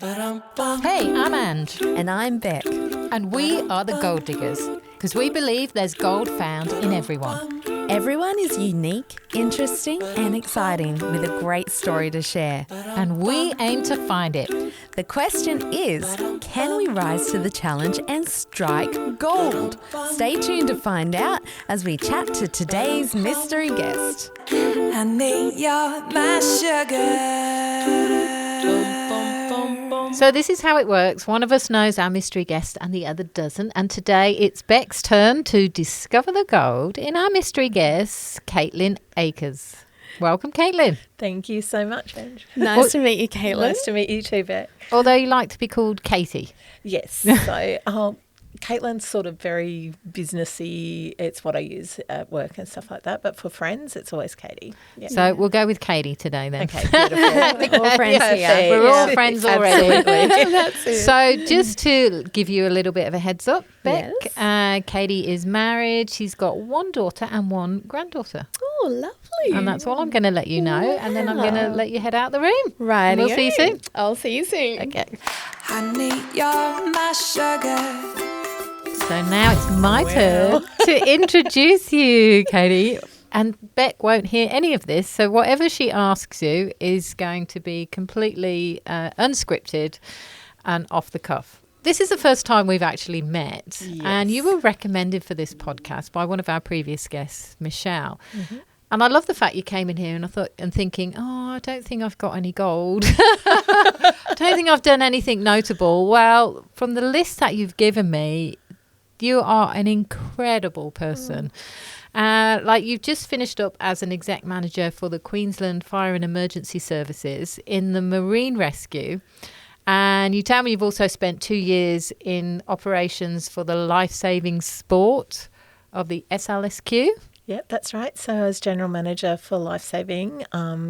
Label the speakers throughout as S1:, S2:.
S1: Hey, I'm Ange.
S2: And I'm Beck.
S1: And we are the Gold Diggers, because we believe there's gold found in everyone.
S2: Everyone is unique, interesting and exciting with a great story to share.
S1: And we aim to find it.
S2: The question is, can we rise to the challenge and strike gold? Stay tuned to find out as we chat to today's mystery guest.
S3: Honey, you're my sugar.
S1: So this is how it works. One of us knows our mystery guest and the other doesn't. And today it's Beck's turn to discover the gold in our mystery guest, Kaitlyn Akers. Welcome, Kaitlyn.
S4: Thank you so much, Ange.
S2: Nice to meet you, Kaitlyn.
S4: Nice to meet you too, Beck.
S1: Although you like to be called Katie.
S4: Yes. So Kaitlyn's sort of very businessy. It's what I use at work and stuff like that. But for friends, it's always Katie. Yeah.
S1: So we'll go with Katie today then.
S4: Okay, beautiful.
S2: All friends here.
S1: We're all friends already.
S4: Absolutely.
S2: That's it.
S1: So just to give you a little bit of a heads up, Beck,
S2: Yes.
S1: Katie is married. She's got one daughter and one granddaughter.
S2: Oh, lovely.
S1: And that's all I'm going to let you know. And then I'm going to let you head out the room.
S2: Right.
S1: And we'll see you soon.
S2: I'll see you soon.
S1: Okay.
S3: Honey, you're my sugar.
S1: So now it's my turn to introduce you, Katie. And Beck won't hear any of this. So whatever she asks you is going to be completely unscripted and off the cuff. This is the first time we've actually met.
S4: Yes.
S1: And you were recommended for this podcast by one of our previous guests, Michelle. Mm-hmm. And I love the fact you came in here and thinking, I don't think I've got any gold. I don't think I've done anything notable. Well, from the list that you've given me, you are an incredible person. Like you've just finished up as an exec manager for the Queensland Fire and Emergency Services in the Marine Rescue. And you tell me you've also spent 2 years in operations for the Lifesaving sport of the SLSQ.
S4: Yep, that's right. So I was General Manager for Lifesaving,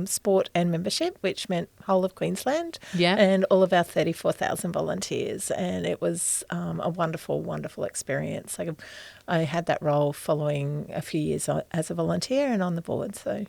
S4: sport and membership, which meant whole of Queensland and all of our 34,000 volunteers. And it was a wonderful, wonderful experience. I had that role following a few years as a volunteer and on the board. So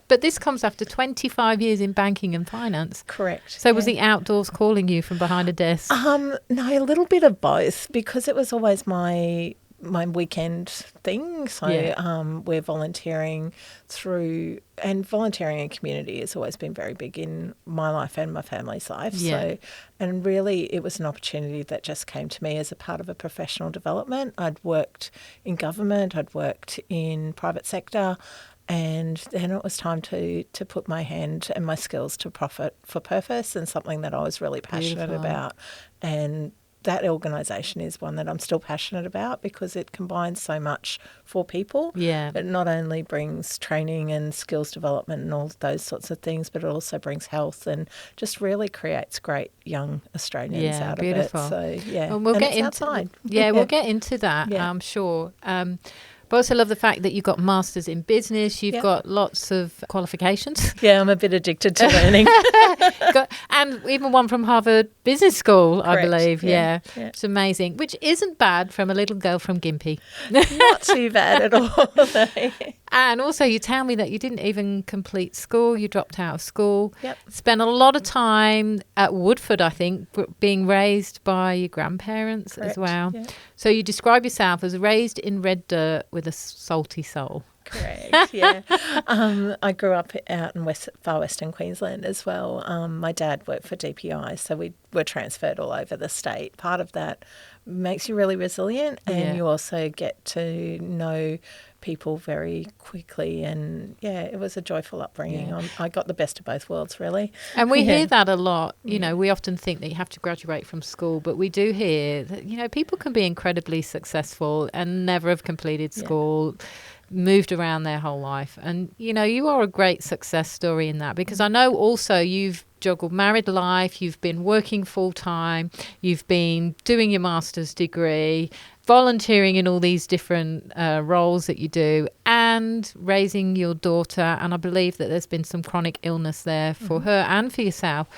S1: But this comes after 25 years in banking and finance.
S4: Correct.
S1: So was the outdoors calling you from behind a desk?
S4: No, a little bit of both, because it was always my weekend thing. So we're volunteering through, and volunteering in community has always been very big in my life and my family's life.
S1: Yeah.
S4: So, and really it was an opportunity that just came to me as a part of a professional development. I'd worked in government, I'd worked in private sector, and then it was time to put my hand and my skills to profit for purpose, and something that I was really passionate about. And that organisation is one that I'm still passionate about, because it combines so much for people.
S1: Yeah.
S4: It not only brings training and skills development and all those sorts of things, but it also brings health and just really creates great young Australians out
S1: beautiful.
S4: of it. So, yeah.
S1: And we'll get into
S4: outside.
S1: we'll get into that,
S4: Yeah.
S1: I'm sure. But I also love the fact that you've got masters in business. You've got lots of qualifications.
S4: Yeah, I'm a bit addicted to learning.
S1: And even one from Harvard Business School,
S4: Correct.
S1: I believe. Yeah.
S4: Yeah.
S1: It's amazing, which isn't bad from a little girl from Gympie.
S4: Not too bad at all.
S1: And also you tell me that you didn't even complete school. You dropped out of school.
S4: Yep.
S1: Spent a lot of time at Woodford, I think, being raised by your grandparents
S4: Correct.
S1: as well.
S4: Yeah.
S1: So you describe yourself as raised in red dirt with a salty soul.
S4: Correct, yeah. I grew up out in far western Queensland as well. My dad worked for DPI, so we were transferred all over the state. Part of that makes you really resilient, and you also get to know people very quickly, and it was a joyful upbringing. I got the best of both worlds, really.
S1: And we hear that a lot. You know, we often think that you have to graduate from school, but we do hear that, you know, people can be incredibly successful and never have completed school, moved around their whole life. And, you know, you are a great success story in that, because I know also you've juggled married life, you've been working full time, you've been doing your master's degree, volunteering in all these different roles that you do, and raising your daughter. And I believe that there's been some chronic illness there for her and for yourself.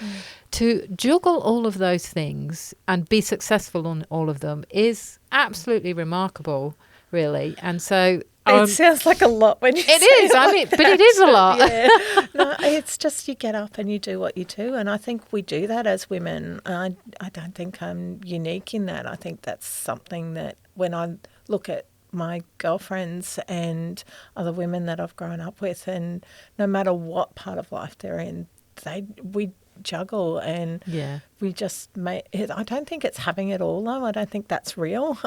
S1: To juggle all of those things and be successful on all of them is absolutely remarkable, really. And so
S4: It sounds like a lot when you say
S1: It is. I mean, but it is a lot.
S4: Yeah. No, it's just you get up and you do what you do. And I think we do that as women. I don't think I'm unique in that. I think that's something that when I look at my girlfriends and other women that I've grown up with, and no matter what part of life they're in, we juggle and we just make it. I don't think it's having it all though. I don't think that's real.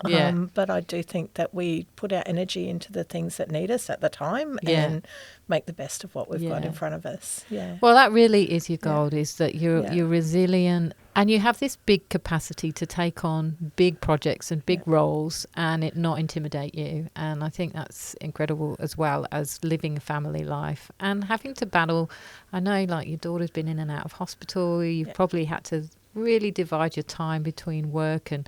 S4: But I do think that we put our energy into the things that need us at the time and make the best of what we've got in front of us. Yeah.
S1: Well, that really is your gold, is that you're resilient and you have this big capacity to take on big projects and big roles and it not intimidate you. And I think that's incredible, as well as living a family life and having to battle. I know, like, your daughter's been in and out of hospital. You've probably had to really divide your time between work and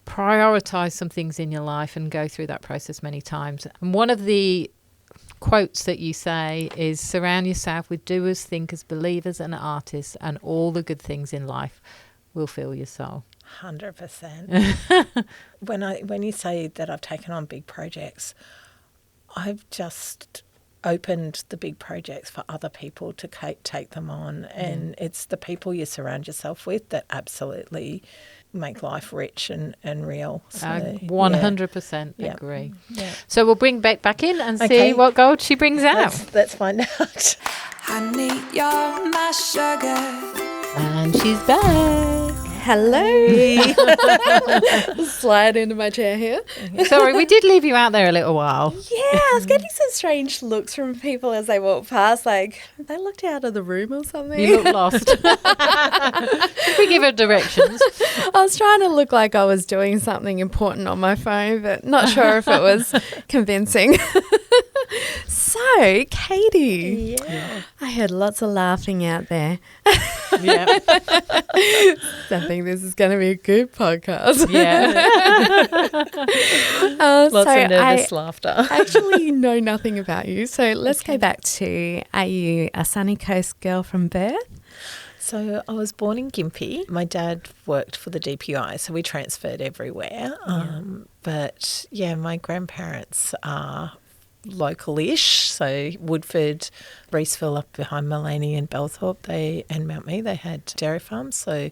S1: prioritise some things in your life and go through that process many times. And one of the quotes that you say is, surround yourself with doers, thinkers, believers and artists, and all the good things in life will fill your soul.
S4: 100%. When you say that I've taken on big projects, I've just opened the big projects for other people to take them on, and it's the people you surround yourself with that absolutely make life rich and real. So,
S1: 100% agree. Yeah. So we'll bring Beck back in and see what gold she brings out.
S4: Let's find out.
S3: Honey, you're my sugar.
S1: And she's back.
S2: Hello. Slide into my chair here.
S1: Sorry, we did leave you out there a little while.
S2: Yeah, I was getting some strange looks from people as they walked past, like they looked out of the room or something.
S1: You look lost. Should we give her directions?
S2: I was trying to look like I was doing something important on my phone, but not sure if it was convincing. So, Katie, I heard lots of laughing out there.
S1: Yeah.
S2: I think this is going to be a good podcast.
S1: Yeah.
S4: Lots of nervous laughter.
S2: I actually know nothing about you. So let's go back to, are you a Sunny Coast girl from birth?
S4: So I was born in Gympie. My dad worked for the DPI, so we transferred everywhere. But, my grandparents are local-ish, so Woodford, Reeseville up behind Mullaney and Belthorpe and Mount Mee, they had dairy farms. So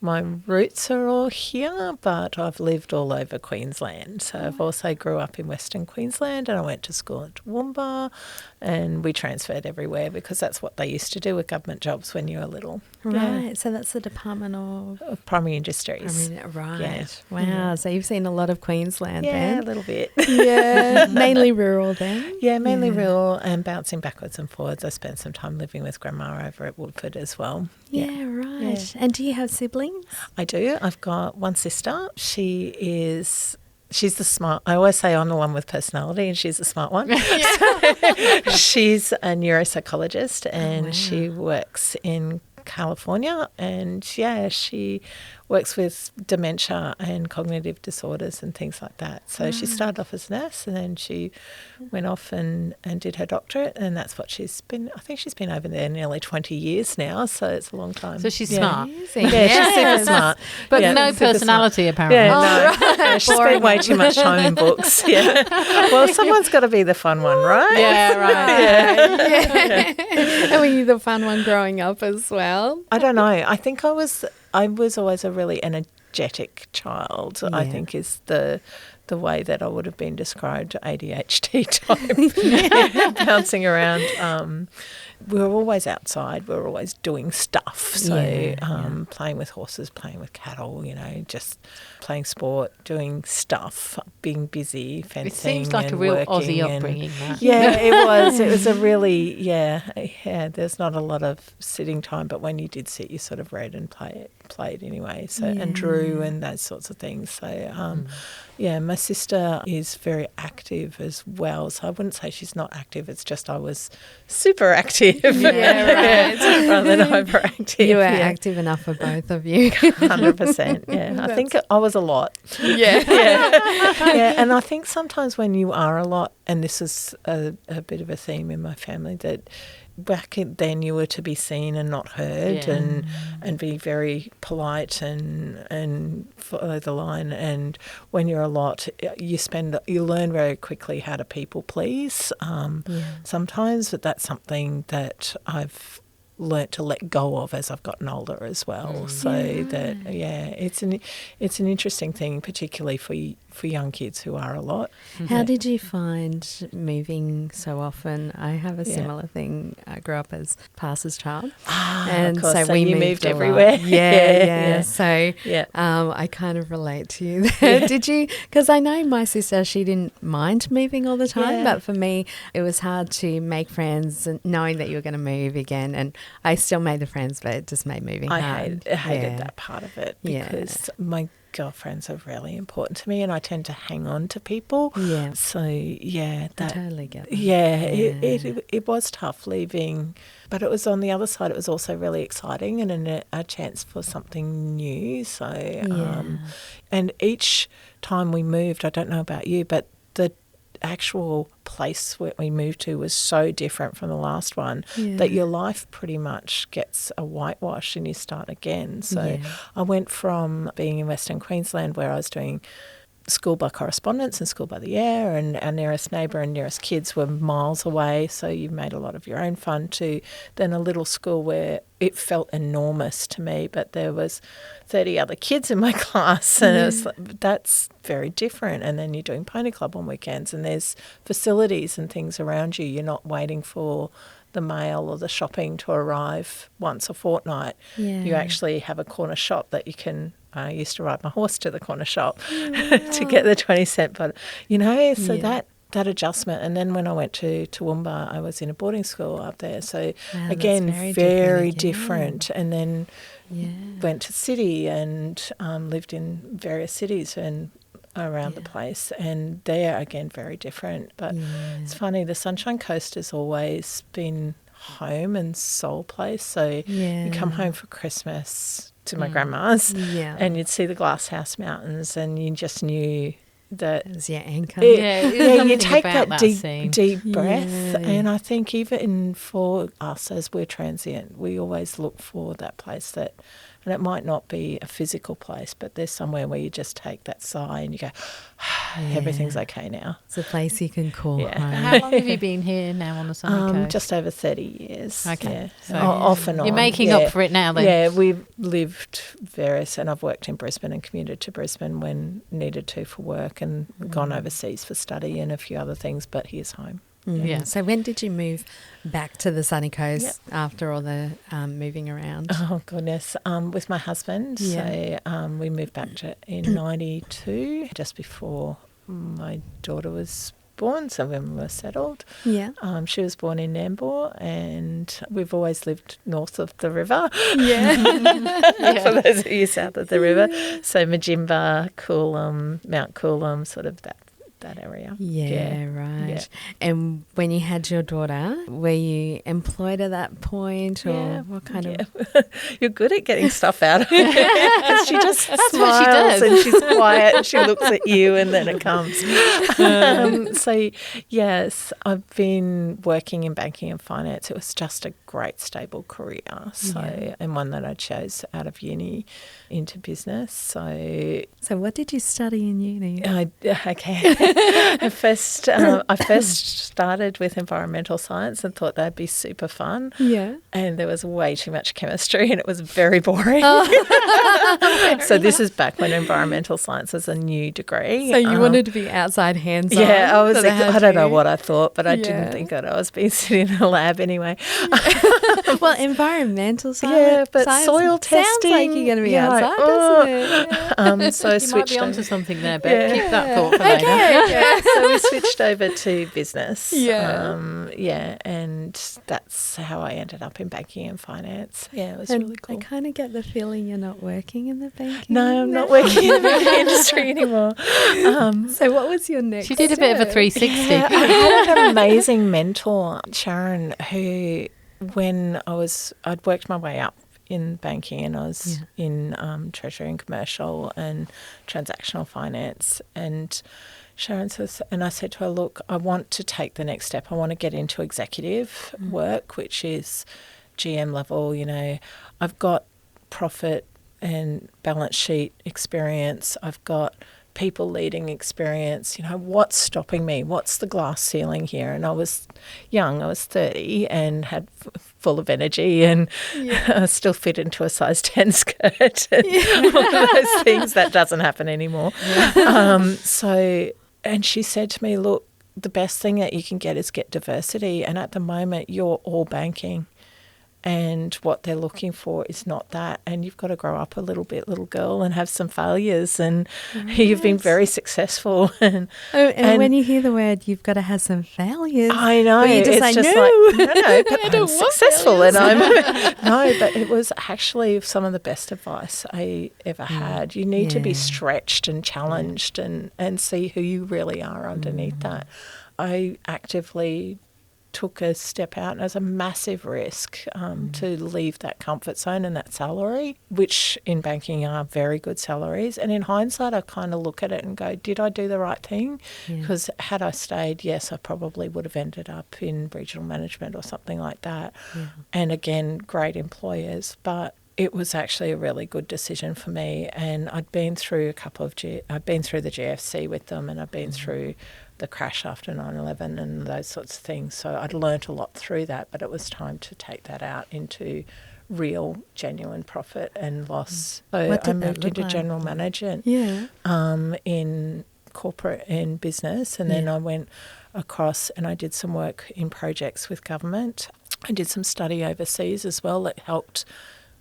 S4: my roots are all here, but I've lived all over Queensland. So I've also grew up in Western Queensland and I went to school at Toowoomba, and we transferred everywhere because that's what they used to do with government jobs when you were little.
S2: Right, so that's the Department of
S4: Primary Industries.
S2: Right.
S4: Yeah.
S2: Wow, so you've seen a lot of Queensland then.
S4: Yeah, a little bit.
S2: Yeah, mainly rural then.
S4: Yeah, mainly rural and bouncing backwards and forwards. I spent some time living with Grandma over at Woodford as well.
S2: Yeah, right. Yeah. And do you have siblings?
S4: I do. I've got one sister. She's the smart. I always say I'm the one with personality and she's the smart one. So she's a neuropsychologist and she works in California, and she works with dementia and cognitive disorders and things like that. So she started off as a nurse and then she went off and did her doctorate, and that's what she's been. I think she's been over there nearly 20 years now, so it's a long time.
S1: So she's smart.
S4: Yeah, she's super smart.
S1: But no personality apparently.
S4: Yeah, no. Yeah, she's spent way too much time in books. Yeah. Well, someone's got to be the fun one, right?
S1: Yeah, right.
S2: And were you the fun one growing up as well?
S4: I don't know. I think I was always a really energetic child, I think is the way that I would have been described, ADHD type, bouncing around. We were always outside. We were always doing stuff. So playing with horses, playing with cattle, just playing sport, doing stuff, being busy, fencing. It
S1: seems like a real Aussie upbringing, that.
S4: Yeah, it was. It was a really, there's not a lot of sitting time, but when you did sit, you sort of read and played anyway. So and drew and those sorts of things. So, my sister is very active as well. So I wouldn't say she's not active. It's just I was super active.
S2: Yeah, right.
S4: Rather than overactive.
S2: You were active enough for both of you.
S4: 100%. Yeah, I think I was a lot.
S2: Yeah.
S4: Yeah, and I think sometimes when you are a lot, and this is a bit of a theme in my family, that back then you were to be seen and not heard,
S1: Yeah.
S4: and be very polite and follow the line. And when you're a lot, you learn very quickly how to people please sometimes, but that's something that I've learnt to let go of as I've gotten older as well. It's an interesting thing, particularly for young kids who are a lot.
S2: How did you find moving so often? I have a similar thing. I grew up as pastor's child,
S4: and
S2: of course, so we moved
S4: everywhere.
S2: So I kind of relate to you there. Did you? Because I know my sister, she didn't mind moving all the time, but for me, it was hard to make friends and knowing that you were going to move again. And I still made the friends, but it just made moving hard.
S4: I hated that part of it because my girlfriends are really important to me, and I tend to hang on to people. Yeah. So I
S2: totally get that.
S4: It was tough leaving, but it was on the other side. It was also really exciting and a chance for something new. So, and each time we moved, I don't know about you, but the actual place where we moved to was so different from the last one that your life pretty much gets a whitewash and you start again. So I went from being in Western Queensland where I was doing school by correspondence and school by the air, and our nearest neighbour and nearest kids were miles away, so you made a lot of your own fun, to then a little school where it felt enormous to me, but there was 30 other kids in my class, and it was that's very different. And then you're doing pony club on weekends, and there's facilities and things around you. You're not waiting for the mail or the shopping to arrive once a fortnight. You actually have a corner shop that you can. I used to ride my horse to the corner shop to get the 20 cent, but that adjustment. And then when I went to Toowoomba, I was in a boarding school up there. So again, very different. And then went to city and lived in various cities and around the place, and they're again very different. But it's funny, the Sunshine Coast has always been home and soul place. So you come home for Christmas to my grandma's and you'd see the Glasshouse Mountains, and you just knew that
S2: it was your anchor.
S4: You take that deep breath. And I think even for us as we're transient, we always look for that place that, and it might not be a physical place, but there's somewhere where you just take that sigh and you go, everything's okay now.
S2: It's a place you can call home.
S1: How long have you been here now on the Sunny Coast?
S4: Just over 30 years.
S1: Okay.
S4: So off and on.
S1: You're making up for it now then?
S4: Yeah, we've lived and I've worked in Brisbane and commuted to Brisbane when needed to for work, and gone overseas for study and a few other things, but here's home.
S2: So when did you move back to the Sunny Coast after all the moving around?
S4: Oh, goodness. With my husband. So we moved back in 92, just before my daughter was born, so when we were settled. She was born in Nambour, and we've always lived north of the river. For those of you south of the river. So Majimba, Coolum, Mount Coolum, sort of that area.
S2: Right. And when you had your daughter, were you employed at that point, or what kind of?
S4: You're good at getting stuff out of her. She just
S1: That's
S4: smiles
S1: what she does.
S4: and she's quiet and she looks at you and then it comes. So yes, I've been working in banking and finance. It was just a great stable career. And one that I chose out of uni into business. So
S2: what did you study in uni?
S4: I first started with environmental science and thought that'd be super fun. And there was way too much chemistry and it was very boring. So this is back when environmental science was a new degree.
S2: So you wanted to be outside hands-on?
S4: Yeah, I was. I don't know what I thought, but I didn't think that I was being sitting in a lab anyway.
S2: Well, environmental science,
S4: but soil testing
S2: sounds like you're going to be outside, doesn't it?
S4: So I
S1: you
S4: switched
S1: might be onto something there, Beck. Keep that thought for later.
S4: So we switched over to business. And that's how I ended up in banking and finance. Yeah, it was really cool.
S2: I kind of get the feeling you're not working in the banking.
S4: No, I'm not working in the banking industry anymore.
S2: So what was your next?
S1: She did a bit of a 360.
S4: Yeah, I had an amazing mentor, Sharon, who when I'd worked my way up in banking, and I was in treasury and commercial and transactional finance. And Sharon says, and I said to her, look, I want to take the next step. I want to get into executive work, which is GM level. You know, I've got profit and balance sheet experience. I've got people leading experience. You know, what's stopping me? What's the glass ceiling here? And I was young. I was 30 and had full of energy, and still fit into a size 10 skirt and all of those things. That doesn't happen anymore. And she said to me, look, the best thing that you can get is get diversity. And at the moment, you're all banking. And what they're looking for is not that. And you've got to grow up a little bit, little girl, and have some failures. And you've been very successul. And
S2: when you hear the word, you've got to have some failures.
S4: I know.
S2: You just
S4: it's
S2: like,
S4: just
S2: no,
S4: but I'm successful. And no, but it was actually some of the best advice I ever had. You need to be stretched and challenged and see who you really are underneath that. I actively took a step out, and it was a massive risk to leave that comfort zone and that salary, which in banking are very good salaries. And in hindsight, I kind of look at it and go, did I do the right thing? Because had I stayed, yes, I probably would have ended up in regional management or something like that. And again, great employers, but it was actually a really good decision for me. And I'd been through I'd been through the GFC with them, and I'd been through the crash after 9/11 and those sorts of things. So I'd learnt a lot through that, but it was time to take that out into real, genuine profit and loss. So I moved into general management in corporate and business, and then I went across and I did some work in projects with government. I did some study overseas as well that helped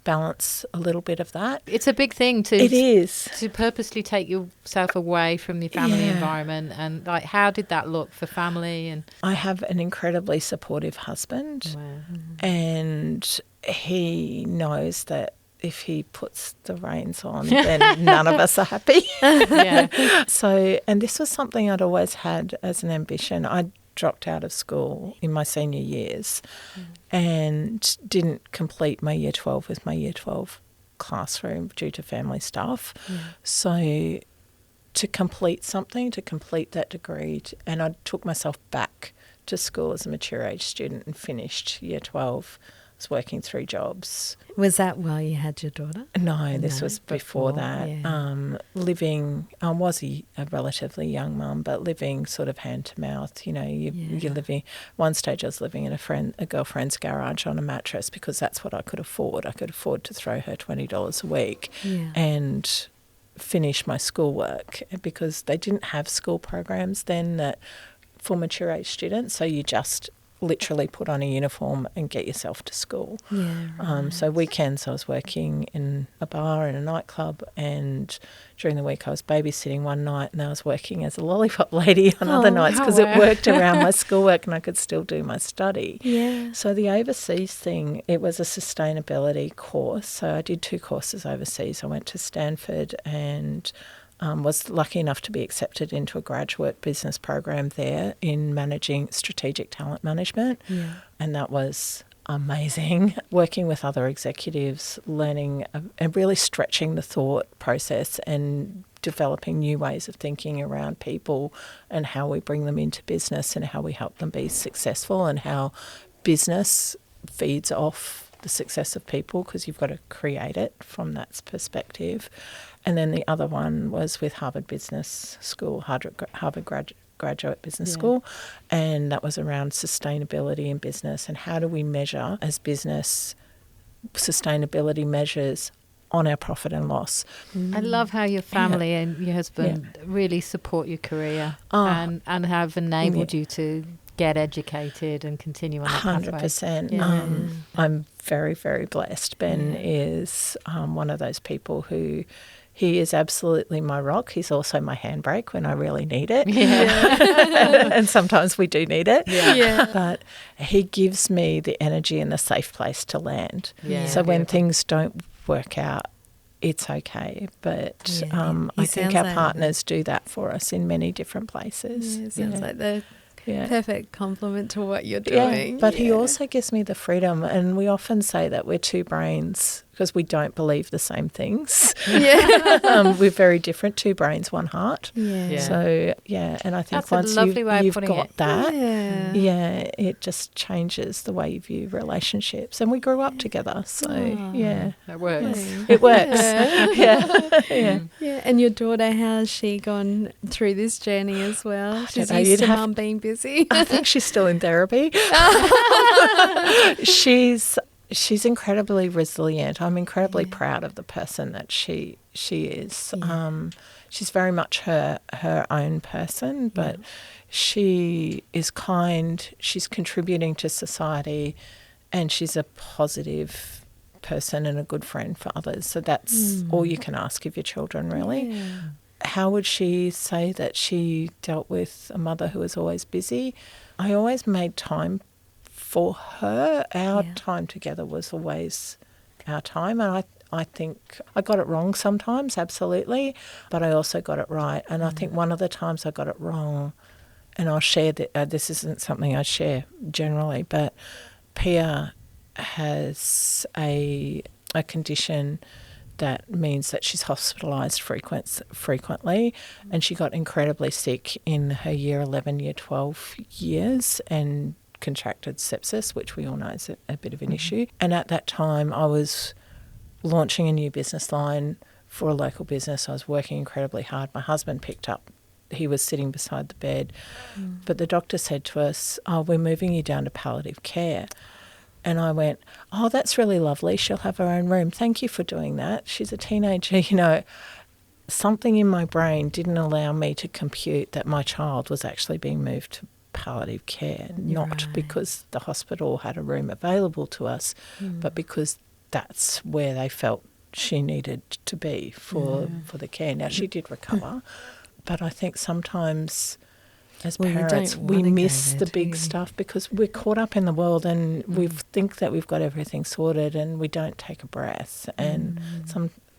S4: balance a little bit of that.
S1: It's a big thing to purposely take yourself away from your family environment. And like, how did that look for family? And
S4: I have an incredibly supportive husband, and he knows that if he puts the reins on, then none of us are happy. So, and this was something I'd always had as an ambition. I dropped out of school in my senior years and didn't complete my year 12 with my year 12 classroom due to family stuff. So to complete something, to complete that degree, and I took myself back to school as a mature age student and finished year 12. I was working 3 jobs.
S2: Was that while you had your daughter?
S4: No, this was before that. Living, I was a relatively young mum, but living sort of hand to mouth. You know, you're living. One stage I was living in a girlfriend's garage on a mattress because that's what I could afford. I could afford to throw her $20 a week and finish my schoolwork, because they didn't have school programs then that for mature age students. So you just literally put on a uniform and get yourself to school. So weekends I was working in a bar and a nightclub, and during the week I was babysitting one night, and I was working as a lollipop lady on other nights because it worked around my schoolwork and I could still do my study. So the overseas thing, it was a sustainability course. So I did 2 courses overseas. I went to Stanford and was lucky enough to be accepted into a graduate business program there in managing strategic talent management. And that was amazing. Working with other executives, learning and really stretching the thought process and developing new ways of thinking around people and how we bring them into business and how we help them be successful, and how business feeds off the success of people, because you've got to create it from that perspective. And then the other one was with Harvard Business School, Harvard Graduate Business School, and that was around sustainability in business and how do we measure as business sustainability measures on our profit and loss.
S1: I love how your family and your husband really support your career and have enabled you to get educated and continue on that pathway.
S4: 100%. I'm very, very blessed. Ben is one of those people who, he is absolutely my rock. He's also my handbrake when I really need it. And sometimes we do need it. But he gives me the energy and the safe place to land. So when things don't work out, it's okay. But I think our partners do that for us in many different places.
S2: It sounds like the perfect compliment to what you're doing.
S4: But he also gives me the freedom, and we often say that we're 2 brains because we don't believe the same things.
S2: Yeah.
S4: We're very different, 2 brains, 1 heart.
S2: Yeah.
S4: So, and I think
S1: That's a
S4: once
S1: lovely way of
S4: you've
S1: putting
S4: got
S1: it.
S4: that,
S2: Yeah.
S4: it just changes the way you view relationships. And we grew up together, so, yeah.
S1: It works.
S4: It works.
S2: Yeah. Yeah. And your daughter, how's she gone through this journey as well? She's used to mum being busy.
S4: I think she's still in therapy. She's incredibly resilient. I'm incredibly proud of the person that she is. Yeah. She's very much her own person, but she is kind. She's contributing to society, and she's a positive person and a good friend for others. So that's all you can ask of your children, really. Yeah. How would she say that she dealt with a mother who was always busy? I always made time for her. Our time together was always our time. And I think I got it wrong sometimes, absolutely, but I also got it right. And I think one of the times I got it wrong, and I'll share that this isn't something I share generally, but Pia has a condition that means that she's hospitalised frequently, and she got incredibly sick in her year 11, year 12 years and contracted sepsis, which we all know is a bit of an issue. And at that time I was launching a new business line for a local business. I was working incredibly hard. My husband picked up. He was sitting beside the bed. But the doctor said to us, we're moving you down to palliative care. And I went, that's really lovely. She'll have her own room. Thank you for doing that. She's a teenager. Something in my brain didn't allow me to compute that my child was actually being moved to palliative care, not because the hospital had a room available to us, but because that's where they felt she needed to be for the care. Now, she did recover, but I think sometimes as parents we miss the big stuff because we're caught up in the world and we think that we've got everything sorted and we don't take a breath. And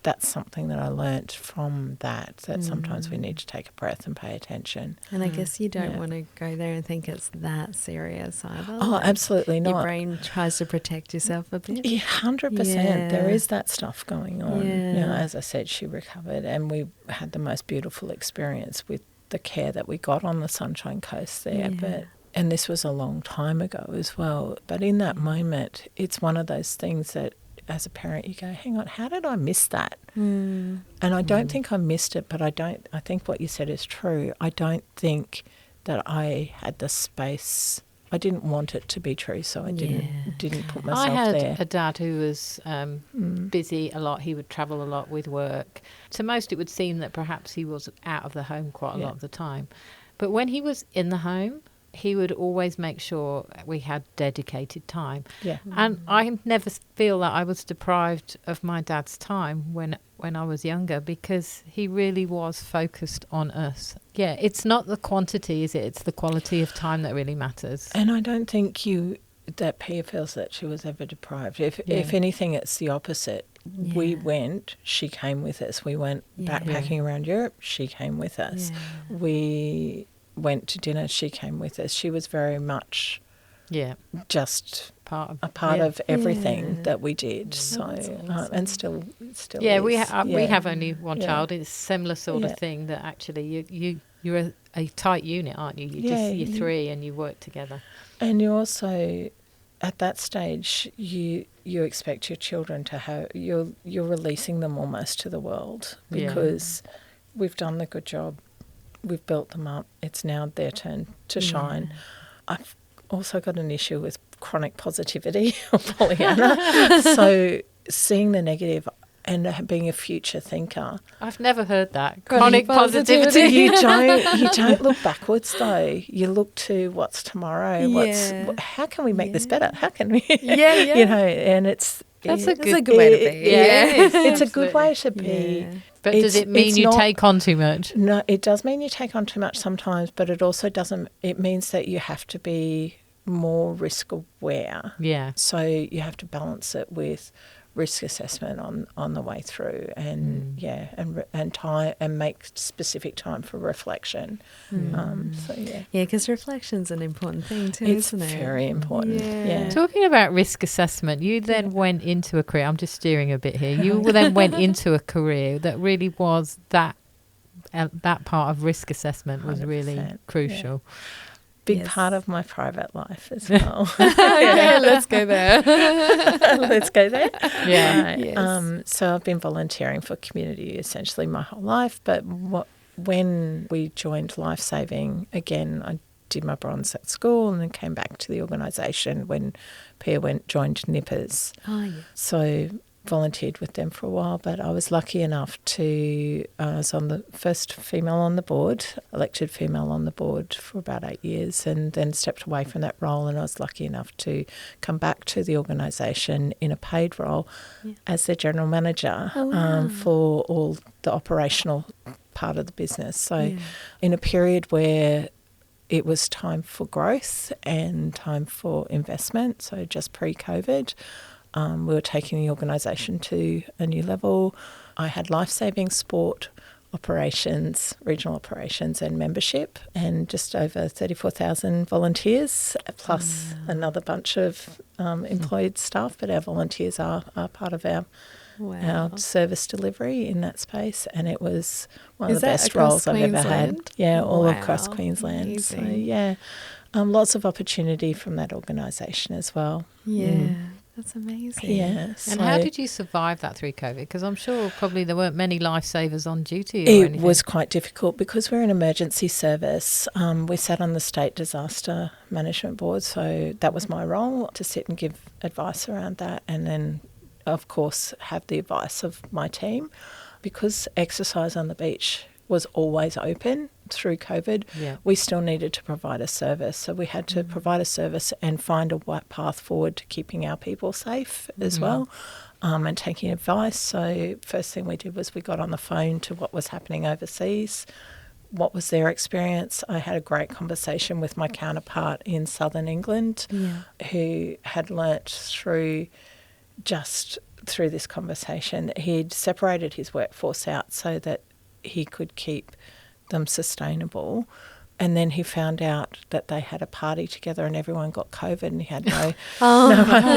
S4: that's something that I learnt from that sometimes we need to take a breath and pay attention.
S2: And I guess you don't want to go there and think it's that serious either.
S4: Absolutely not.
S2: Your brain tries to protect yourself a bit.
S4: Yeah, 100%.
S2: Yeah.
S4: There is that stuff going on.
S2: Yeah.
S4: As I said, she recovered and we had the most beautiful experience with the care that we got on the Sunshine Coast there. And this was a long time ago as well. But in that moment, it's one of those things that as a parent you go, hang on, how did I miss that? And I don't think I missed it, but I think what you said is true. I don't think that I had the space. I didn't want it to be true, so I didn't put myself there.
S1: I had a dad who was busy a lot. He would travel a lot with work. To most it would seem that perhaps he was out of the home quite a lot of the time. But when he was in the home, he would always make sure we had dedicated time. Yeah. And I never feel that I was deprived of my dad's time when I was younger because he really was focused on us. Yeah, it's not the quantity, is it? It's the quality of time that really matters.
S4: And I don't think that Pia feels that she was ever deprived. If anything, it's the opposite. Yeah. We went, she came with us. We went backpacking around Europe, she came with us. Yeah. We went to dinner, she came with us. She was very much just a part of everything that we did. So awesome. And still is.
S1: We have only one child. It's a similar sort of thing that actually you're a tight unit, aren't you? You're three and you work together. And
S4: you also at that stage you expect your children to have you're releasing them almost to the world because we've done the good job. We've built them up. It's now their turn to shine. I've also got an issue with chronic positivity or Pollyanna. So seeing the negative and being a future thinker.
S1: I've never heard that. Chronic positivity.
S4: You don't look backwards though. You look to what's tomorrow. How can we make this better? How can we? And
S2: that's a good way to be.
S4: It's a good way to be.
S1: Yeah. But does it mean you take on too much?
S4: No, it does mean you take on too much sometimes, but it also doesn't. It means that you have to be more risk aware. Yeah. So you have to balance it with risk assessment on the way through, and and time, and make specific time for reflection.
S2: Because reflection's an important thing too, isn't it?
S4: It's very important. Yeah.
S1: Talking about risk assessment, you then went into a career. I'm just steering a bit here. You then went into a career that really was that part of risk assessment was really crucial.
S4: Yeah. Big part of my private life as well.
S2: Let's go there.
S4: Let's go there.
S1: Yeah.
S4: Right.
S2: Yes.
S4: So I've been volunteering for community essentially my whole life, but when we joined Lifesaving, again, I did my bronze at school and then came back to the organisation when Pia joined Nippers.
S2: Oh, yeah.
S4: So volunteered with them for a while, but I was lucky enough I was on the first female on the board, elected female on the board for about 8 years, and then stepped away from that role, and I was lucky enough to come back to the organisation in a paid role as their general manager for all the operational part of the business. So in a period where it was time for growth and time for investment, so just pre-COVID, we were taking the organisation to a new level. I had Lifesaving, sport, operations, regional operations and membership, and just over 34,000 volunteers, plus another bunch of employed staff, but our volunteers are part of our service delivery in that space, and it was one of the best roles I've ever had. Yeah, all across Queensland.
S2: Amazing.
S4: So lots of opportunity from that organisation as well.
S2: Yeah. That's amazing.
S4: Yeah.
S1: And how did you survive that through COVID? Because I'm sure probably there weren't many lifesavers on duty.
S4: It was quite difficult because we're an emergency service. We sat on the State Disaster Management Board, so that was my role, to sit and give advice around that, and then, of course, have the advice of my team. Because exercise on the beach was always open through COVID, we still needed to provide a service. So we had to provide a service and find a path forward to keeping our people safe as well, and taking advice. So first thing we did was we got on the phone to what was happening overseas, what was their experience. I had a great conversation with my counterpart in southern England who had learnt through this conversation. He'd separated his workforce out so that he could keep them sustainable, and then he found out that they had a party together and everyone got COVID, and he had no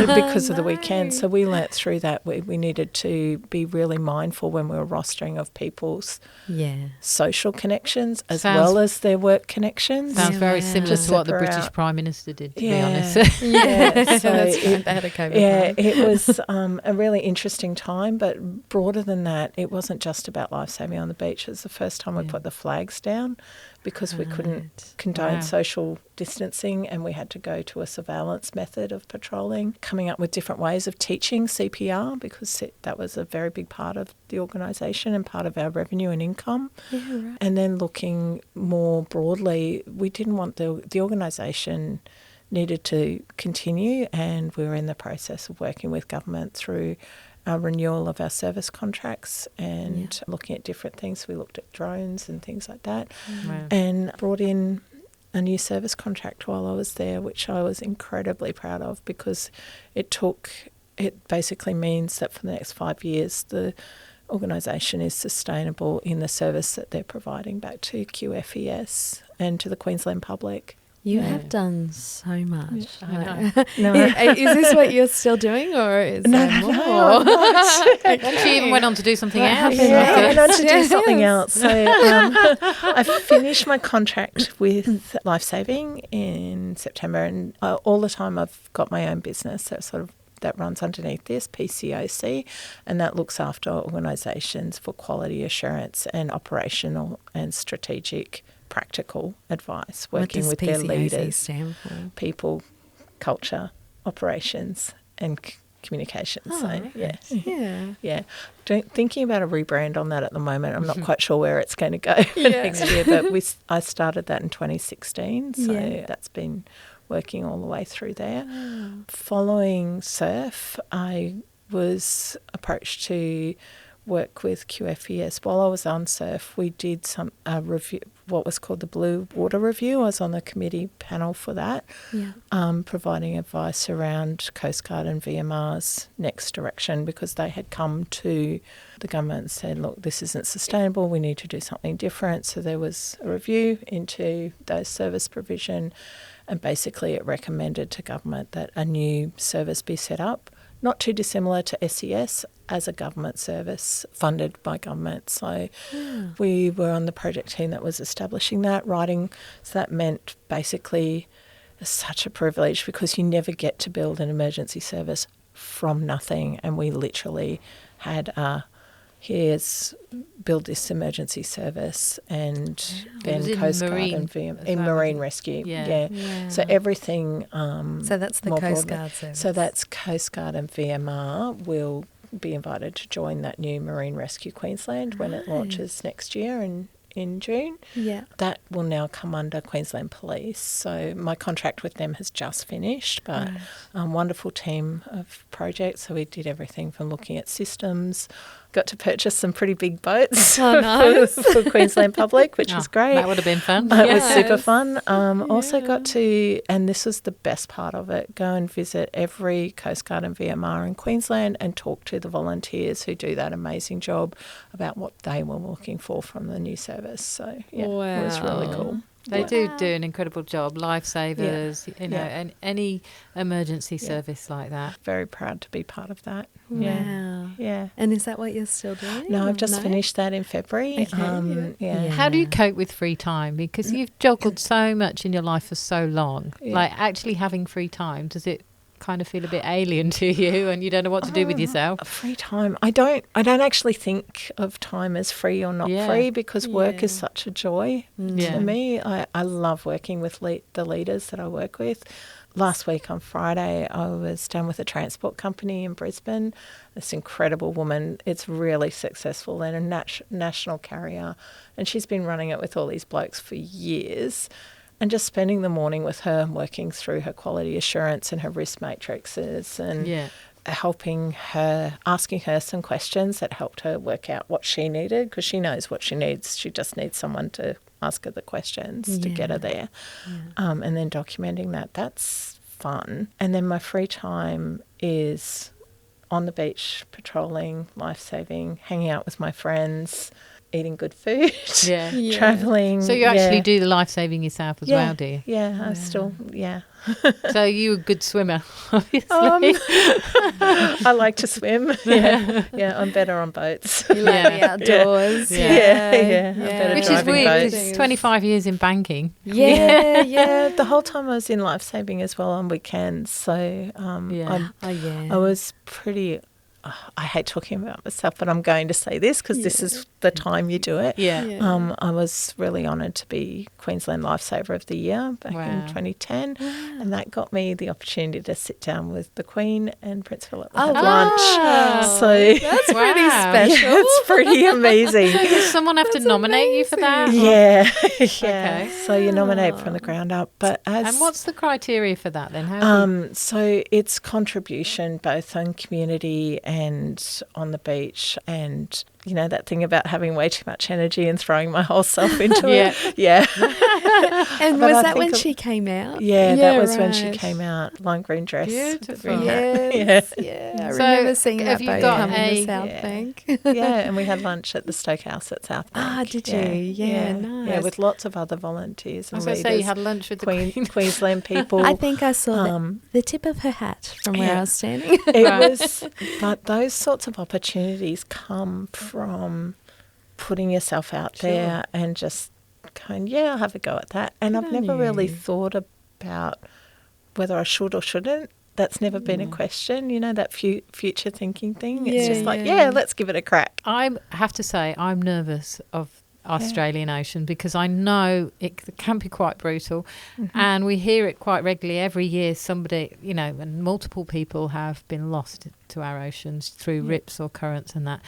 S4: because of the weekend. So we learnt through that we needed to be really mindful when we were rostering of people's social connections well as their work connections.
S1: Sounds very similar to what the British Prime Minister did, to be honest.
S4: So
S2: they had a COVID
S4: it was a really interesting time, but broader than that, it wasn't just about lifesaving on the beach. It was the first time we put the flags down, because we couldn't condone social distancing, and we had to go to a surveillance method of patrolling, coming up with different ways of teaching CPR, because that was a very big part of the organisation and part of our revenue and income. And then looking more broadly, we didn't want the organisation needed to continue, and we were in the process of working with government through our renewal of our service contracts and looking at different things. We looked at drones and things like that, and brought in a new service contract while I was there, which I was incredibly proud of, because it basically means that for the next 5 years the organisation is sustainable in the service that they're providing back to QFES and to the Queensland public.
S2: You have done so much.
S1: I
S2: know. Is this what you're still doing, or is there more?
S1: No. She even went on to do something else.
S4: I went on to do something else. So I finished my contract with Lifesaving in September, and all the time I've got my own business that runs underneath this, PCOC, and that looks after organisations for quality assurance and operational and strategic practical advice, working with their leaders,
S2: stand for?
S4: People, culture, operations and communications. Thinking about a rebrand on that at the moment. I'm not quite sure where it's going to go next year, but I started that in 2016, so that's been working all the way through there. Following surf, I was approached to work with QFES. While I was on SURF, we did a review, what was called the Blue Water Review. I was on the committee panel for that, providing advice around Coast Guard and VMR's next direction, because they had come to the government and said, look, this isn't sustainable, we need to do something different. So there was a review into those service provision, and basically it recommended to government that a new service be set up, not too dissimilar to SES, as a government service funded by government. So we were on the project team that was establishing that, writing. So that meant basically such a privilege, because you never get to build an emergency service from nothing. And we literally had here's build this emergency service, and then Coast Guard and Marine Rescue. Yeah. So everything.
S2: So that's the Coast Guard service.
S4: So that's Coast Guard and VMR will be invited to join that new Marine Rescue Queensland when it launches next year in June.
S2: Yeah.
S4: That will now come under Queensland Police. So my contract with them has just finished, but wonderful team of projects. So we did everything from looking at systems, got to purchase some pretty big boats for Queensland Public, which was great.
S1: That would have been fun.
S4: It was super fun. Also got to, and this was the best part of it, go and visit every Coast Guard and VMR in Queensland and talk to the volunteers who do that amazing job about what they were looking for from the new service. So, it was really cool.
S1: They do an incredible job. Lifesavers, and any emergency service like that.
S4: Very proud to be part of that.
S2: Wow.
S4: Yeah.
S2: And is that what you're still doing?
S4: No, I've just finished that in February.
S2: Okay.
S1: How do you cope with free time? Because you've juggled so much in your life for so long. Like, actually having free time, does it kind of feel a bit alien to you and you don't know what to do with yourself?
S4: Free time. I don't actually think of time as free or not free, because work is such a joy to me. I love working with the leaders that I work with. Last week on Friday, I was down with a transport company in Brisbane. This incredible woman, it's really successful, and a national carrier, and she's been running it with all these blokes for years. And just spending the morning with her and working through her quality assurance and her risk matrices and helping her, asking her some questions that helped her work out what she needed, because she knows what she needs. She just needs someone to ask her the questions to get her there. And then documenting that. That's fun. And then my free time is on the beach, patrolling, lifesaving, hanging out with my friends, eating good food, travelling.
S1: So you actually do the lifesaving yourself as well, do you?
S4: Yeah, I still,
S1: So you're a good swimmer, obviously.
S4: I like to swim. Yeah, I'm better on boats.
S2: You love the outdoors.
S1: Which is weird, because 25 years in banking.
S4: Yeah. The whole time I was in lifesaving as well on weekends. So I was pretty... I hate talking about myself, but I'm going to say this because this is the time you do it. I was really honoured to be Queensland Lifesaver of the Year back in 2010, and that got me the opportunity to sit down with the Queen and Prince Philip and have lunch. So
S2: that's pretty special.
S4: It's pretty amazing.
S1: So does someone have to nominate you for that?
S4: Yeah.
S1: Okay.
S4: So you nominate from the ground up. And
S1: what's the criteria for that then?
S4: So it's contribution both on community and on the beach, and that thing about having way too much energy and throwing my whole self into it.
S2: And was that when she came out?
S4: That was when she came out. Lime green dress.
S1: Beautiful.
S2: Yes. I remember seeing that boat come in the South Bank.
S4: And we had lunch at the Stoke House at South Bank.
S2: Ah, did you? Yeah, nice.
S4: Yeah, with lots of other volunteers and
S1: readers. So you had lunch with the Queen.
S4: Queensland people.
S2: I think I saw the tip of her hat from where I was standing.
S4: It was, but those sorts of opportunities come from putting yourself out there and just going, I'll have a go at that. And I've never really thought about whether I should or shouldn't. That's never been a question, that future thinking thing. It's just like, let's give it a crack.
S1: I have to say I'm nervous of Australian Ocean because I know it can be quite brutal, and we hear it quite regularly every year. Somebody, and multiple people have been lost to our oceans through rips or currents and that.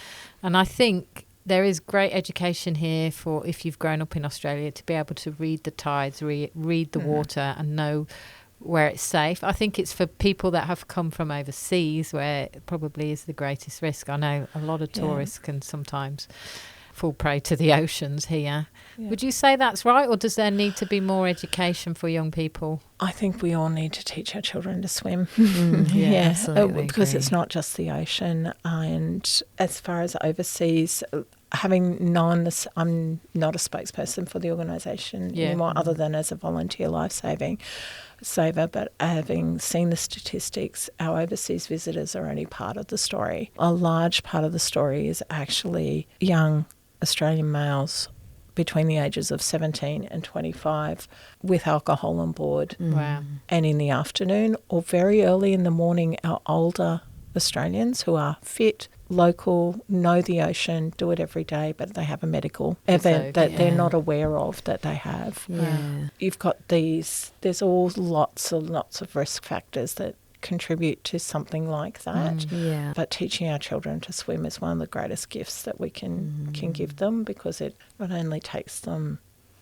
S1: And I think there is great education here for if you've grown up in Australia to be able to read the tides, read the water and know where it's safe. I think it's for people that have come from overseas where it probably is the greatest risk. I know a lot of tourists can sometimes fall prey to the oceans here. Yeah. Would you say that's right, or does there need to be more education for young people?
S4: I think we all need to teach our children to swim.
S2: Absolutely
S4: because
S2: agree.
S4: it's not just the ocean. And as far as overseas, having known this, I'm not a spokesperson for the organisation anymore, other than as a volunteer lifesaving saver, but having seen the statistics, our overseas visitors are only part of the story. A large part of the story is actually young Australian males between the ages of 17 and 25 with alcohol on board.
S1: Wow.
S4: And in the afternoon or very early in the morning, our older Australians who are fit, local, know the ocean, do it every day, but they have a medical event that they're not aware of that they have.
S2: Yeah.
S4: You've got there's all lots of risk factors that contribute to something like that.
S2: Yeah.
S4: But teaching our children to swim is one of the greatest gifts that we can give them, because it not only takes them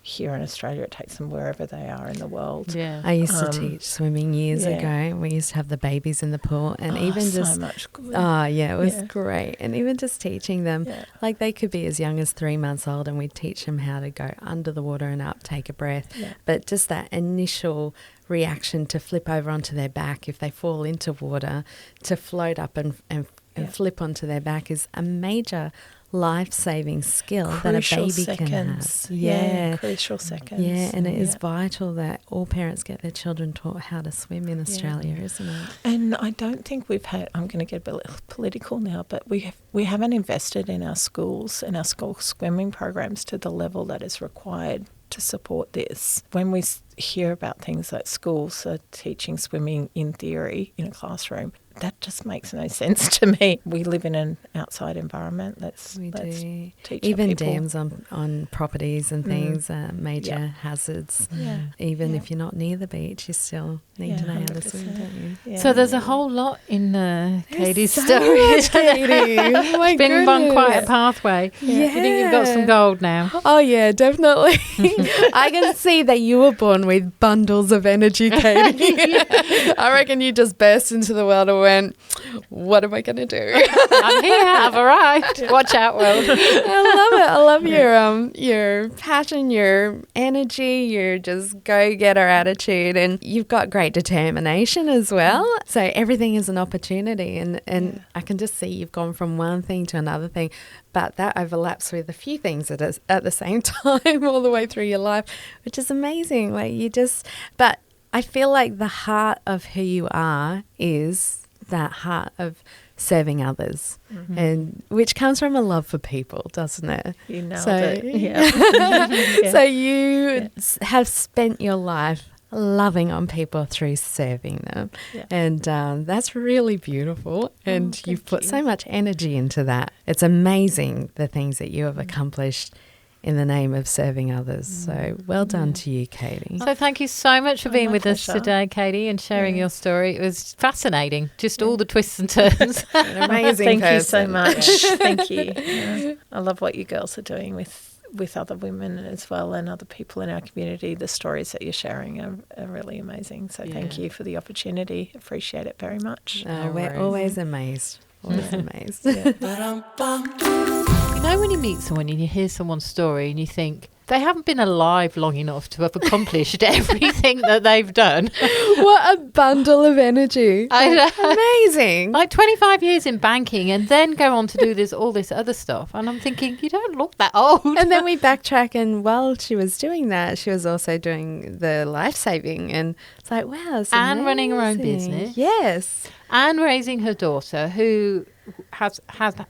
S4: here in Australia, it takes them wherever they are in the world.
S1: Yeah.
S2: I used to teach swimming years ago. We used to have the babies in the pool, and even just
S4: so much good.
S2: it was great. And even just teaching them, like they could be as young as 3 months old, and we'd teach them how to go under the water and up, take a breath. Yeah. But just that initial reaction to flip over onto their back if they fall into water, to float up and flip onto their back is a major life-saving skill
S4: crucial
S2: that a baby can have.
S4: Yeah, crucial seconds.
S2: Yeah, and it is vital that all parents get their children taught how to swim in Australia, isn't it?
S4: And I don't think we've had, I'm going to get a bit political now, but we haven't invested in our schools and our school swimming programs to the level that is required to support this. When we hear about things like schools are teaching swimming in theory in a classroom, that just makes no sense to me. We live in an outside environment. Let's teach
S2: even
S4: people.
S2: dams on properties and things, major hazards.
S4: Yeah.
S2: Even if you're not near the beach, you still need to know how to swim, don't you?
S4: Yeah.
S1: So there's a whole lot in Katie's
S2: so
S1: story.
S2: much, Katie. Oh my
S1: It's been on quite a pathway.
S2: Yeah.
S1: You think you've got some gold now?
S2: Oh yeah, definitely. I can see that you were born with bundles of energy, Katie. I reckon you just burst into the world and went, what am I going to do?
S1: I'm here, I've arrived. Watch out, world.
S2: I love it. I love your passion, your energy, your just go-getter attitude, and you've got great determination as well. So everything is an opportunity, and I can just see you've gone from one thing to another thing, but that overlaps with a few things at the same time all the way through your life, which is amazing. But I feel like the heart of who you are is that heart of serving others, and which comes from a love for people, doesn't it?
S4: You nailed it. Yeah.
S2: So you have spent your life loving on people through serving them, and that's really beautiful, and you've put so much energy into that. It's amazing the things that you have accomplished in the name of serving others. So well done to you, Katie.
S1: So thank you so much for being with us
S4: pleasure.
S1: today, Katie, and sharing your story. It was fascinating, just all the twists and turns.
S2: An amazing
S4: Thank you
S2: person.
S4: so much. Thank you. Yeah. I love what you girls are doing with other women as well, and other people in our community. The stories that you're sharing are really amazing. So thank you for the opportunity. Appreciate it very much.
S2: We're always amazed. Always amazed.
S1: You know when you meet someone and you hear someone's story and you think, they haven't been alive long enough to have accomplished everything that they've done.
S2: What a bundle of energy.
S1: I know.
S2: Amazing.
S1: Like 25 years in banking and then go on to do all this other stuff. And I'm thinking, you don't look that old.
S2: And then we backtrack, and while she was doing that, she was also doing the life-saving. And it's like, wow, it's
S1: And
S2: amazing.
S1: running her own business.
S2: Yes.
S1: And raising her daughter, who has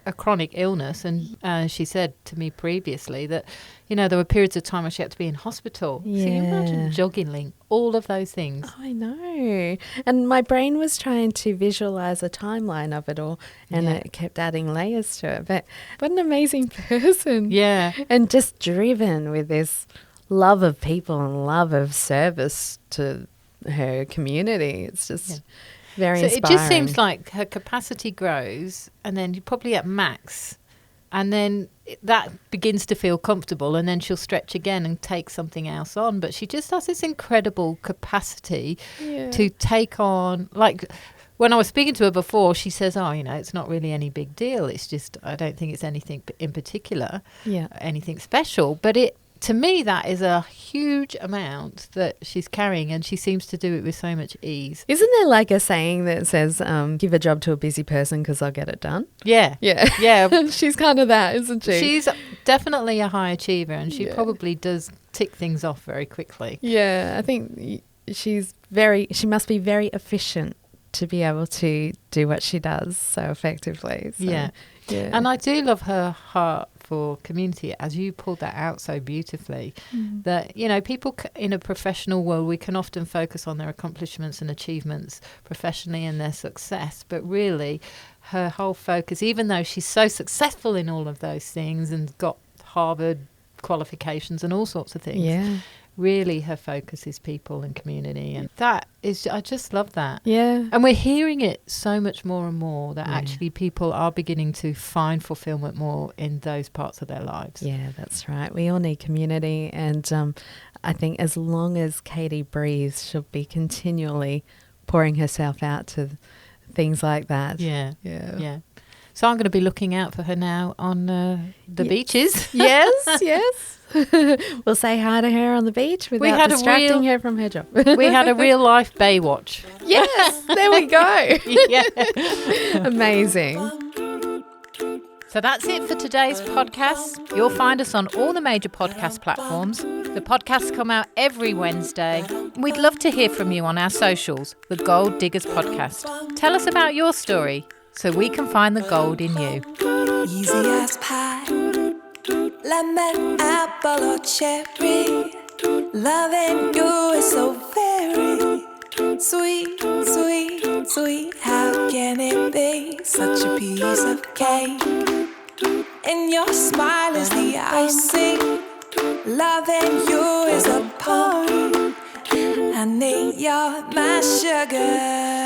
S1: a chronic illness. And she said to me previously that, you know, there were periods of time where she had to be in hospital.
S2: Yeah.
S1: So you imagine juggling all of those things.
S2: I know. And my brain was trying to visualize a timeline of it all, and it kept adding layers to it. But what an amazing person.
S1: Yeah.
S2: And just driven with this love of people and love of service to her community. It's just very inspiring.
S1: It just seems like her capacity grows, and then you're probably at max And then that begins to feel comfortable, and then she'll stretch again and take something else on. But she just has this incredible capacity to take on, like when I was speaking to her before, she says, it's not really any big deal. It's just, I don't think it's anything in particular, anything special. But to me, that is a huge amount that she's carrying, and she seems to do it with so much ease.
S2: Isn't there like a saying that says, give a job to a busy person because I'll get it done?
S1: Yeah.
S2: She's kind of that, isn't she?
S1: She's definitely a high achiever, and she probably does tick things off very quickly.
S2: Yeah, I think she must be very efficient to be able to do what she does so effectively. So,
S1: yeah. And I do love her heart for community, as you pulled that out so beautifully, that, people in a professional world, we can often focus on their accomplishments and achievements professionally and their success, but really her whole focus, even though she's so successful in all of those things and got Harvard qualifications and all sorts of things, really her focus is people and community, and that is, I just love that. And we're hearing it so much more and more that actually people are beginning to find fulfillment more in those parts of their lives.
S2: That's right. We all need community, and I think as long as Katie breathes, she'll be continually pouring herself out to things like that. So I'm going to be looking out for her now on the beaches. Yes. We'll say hi to her on the beach without distracting her from her job.
S1: We had a real life Baywatch.
S2: Yes, there we go. Amazing.
S1: So that's it for today's podcast. You'll find us on all the major podcast platforms. The podcasts come out every Wednesday. We'd love to hear from you on our socials, the Gold Diggers Podcast. Tell us about your story so we can find the gold in you.
S3: Easy as pie, lemon, apple or cherry. Loving you is so very sweet, sweet, sweet. How can it be such a piece of cake? And your smile is the icing. Loving you is a party. Honey, you're my sugar.